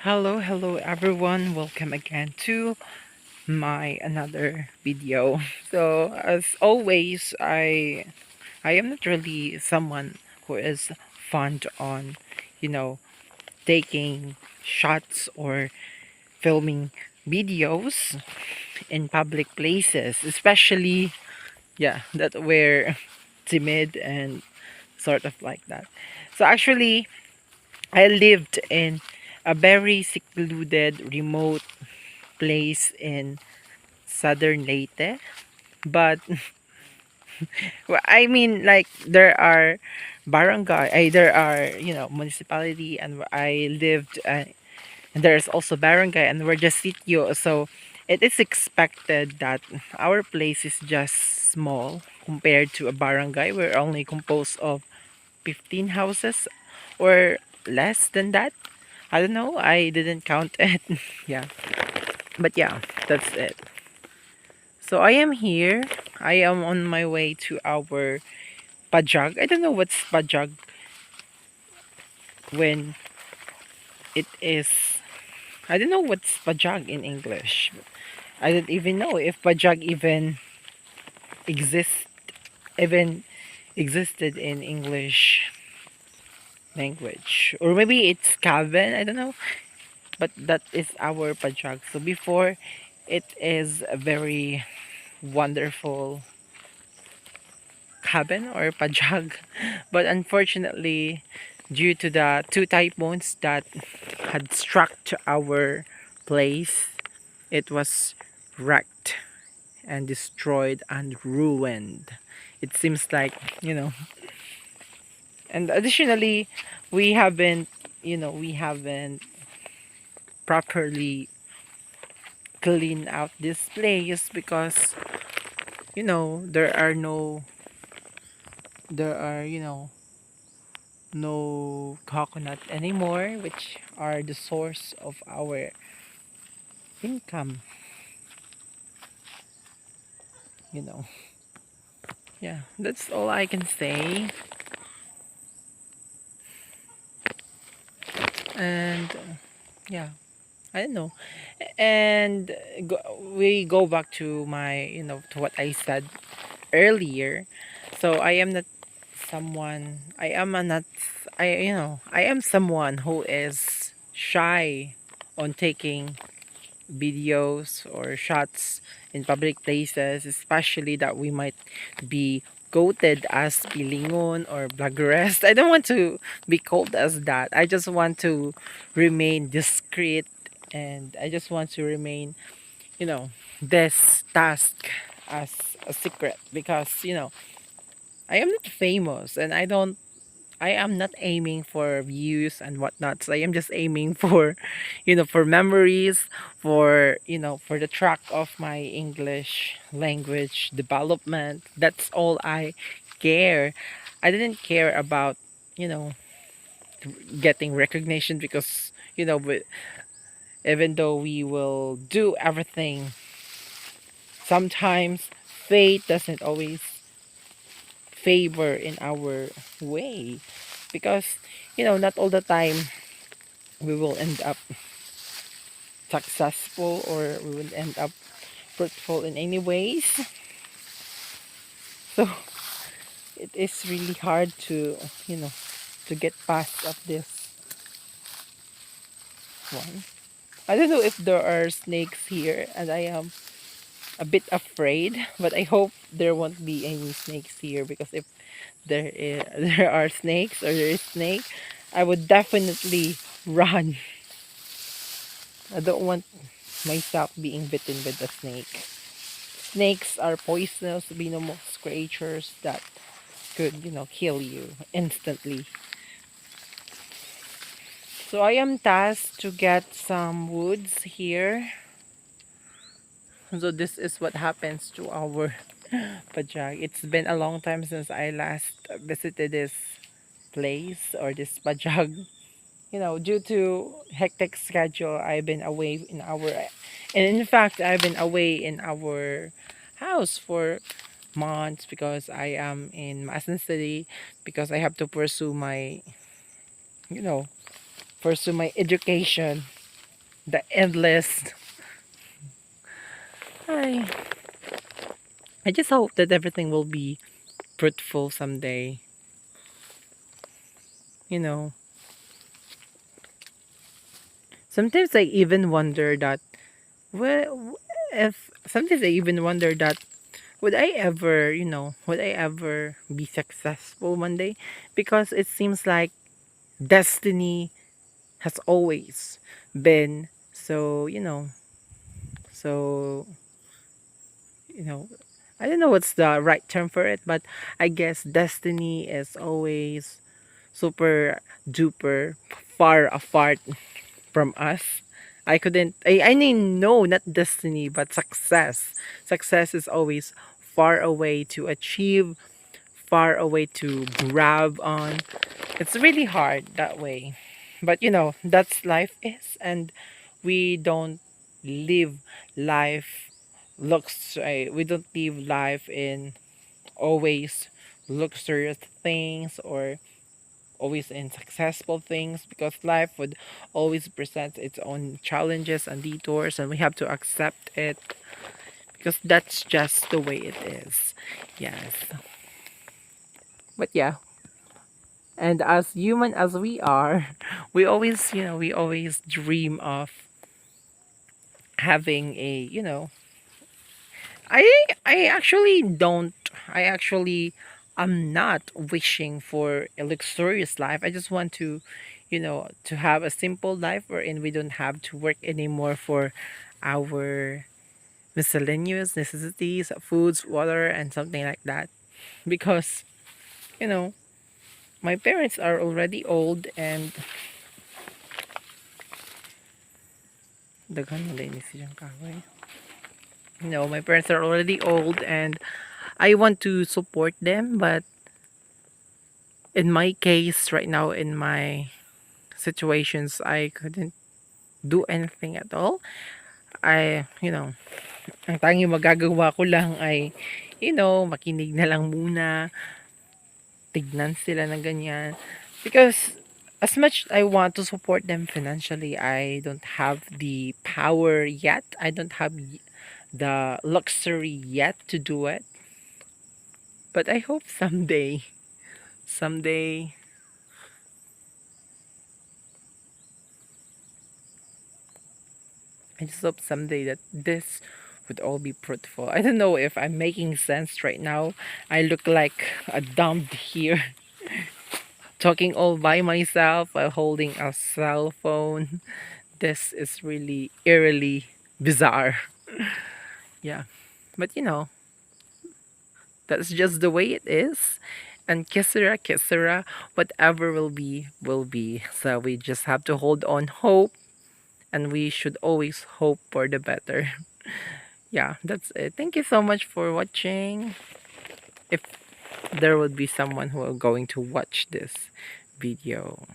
Hello everyone. Welcome again to my another video. So as always, I am not really someone who is fond on, you know, taking shots or filming videos in public places, especially that we're timid and sort of like that. So actually, I lived in a very secluded, remote place in southern Leyte. But well, I mean, like there are there are municipality, and where I lived, and there's also barangay, and we're just sitio. So it is expected that our place is just small compared to a barangay. We're only composed of 15 houses or less than that. I don't know. I didn't count it. Yeah. But yeah, that's it. So I am here. I am on my way to our pajag. I don't know what's pajag when it is. I don't know what's pajag in English. I don't even know if pajag exist even existed in English language, or maybe it's cabin. I don't know, but that is our pajag. So before, it is a very wonderful cabin or pajag, but unfortunately, due to the two typhoons that had struck to our place, it was wrecked and destroyed and ruined. It seems like, and additionally, we haven't properly cleaned out this place because there are no coconut anymore, which are the source of our income, you know. Yeah, that's all I can say. And yeah, I don't know. And we go back to to what I said earlier. So I am a not, I am someone who is shy on taking videos or shots in public places, especially that we might be quoted as pilingon or blaggerest. I don't want to be called as that. I just want to remain discreet, and I just want to remain, this task as a secret because, I am not famous, and I am not aiming for views and whatnot. So I am just aiming for, for memories, for the track of my English language development. That's all I care. I didn't care about, you know, getting recognition because, but even though we will do everything, sometimes fate doesn't always favor in our way because, not all the time we will end up successful or we will end up fruitful in any ways. So it is really hard to, you know, to get past of this one. I don't know if there are snakes here, and I am a bit afraid, but I hope there won't be any snakes here because if there are snakes or there is snake, I would definitely run. I don't want myself being bitten with a snake. Snakes are poisonous venomous creatures that could, kill you instantly. So I am tasked to get some woods here. So this is what happens to our pajag. It's been a long time since I last visited this place or this pajag. Due to hectic schedule, I've been away and in fact, I've been away in our house for months because I am in Masan City because I have to you know, pursue my education. the endless. I I just hope that everything will be fruitful someday. You know, sometimes I even wonder that, well, if sometimes I even wonder that, would I ever, would I ever be successful one day? Because it seems like destiny has always been so, so, you know, I don't know what's the right term for it, but I guess destiny is always super duper far apart from us. I mean, no, not destiny, but success. Success is always far away to achieve, far away to grab on. It's really hard that way. But that's life is, and we don't live life we don't live life in always luxurious things or always in successful things, because life would always present its own challenges and detours, and we have to accept it because that's just the way it is. Yes. But yeah, and as human as we are, we always dream of having a, I I actually don't I actually I'm not wishing for a luxurious life. I just want to, to have a simple life wherein we don't have to work anymore for our miscellaneous necessities, foods, water, and something like that. Because, you know, my parents are already old and daghan malinis siyang kahoy. My parents are already old and I want to support them, but in my case right now, in my situations, I couldn't do anything at all. Ang tanging magagawa ko lang ay, makinig na lang muna, tignan sila ng ganyan. Because as much I want to support them financially, I don't have the power yet. I don't have the luxury yet to do it. But I hope someday, I just hope someday that this would all be fruitful. I don't know if I'm making sense right now. I look like a dumb here, talking all by myself while holding a cell phone. This is really eerily bizarre. Yeah. But that's just the way it is. And kisera, whatever will be. So we just have to hold on hope, and we should always hope for the better. Yeah, that's it. Thank you so much for watching. If there would be someone who are going to watch this video.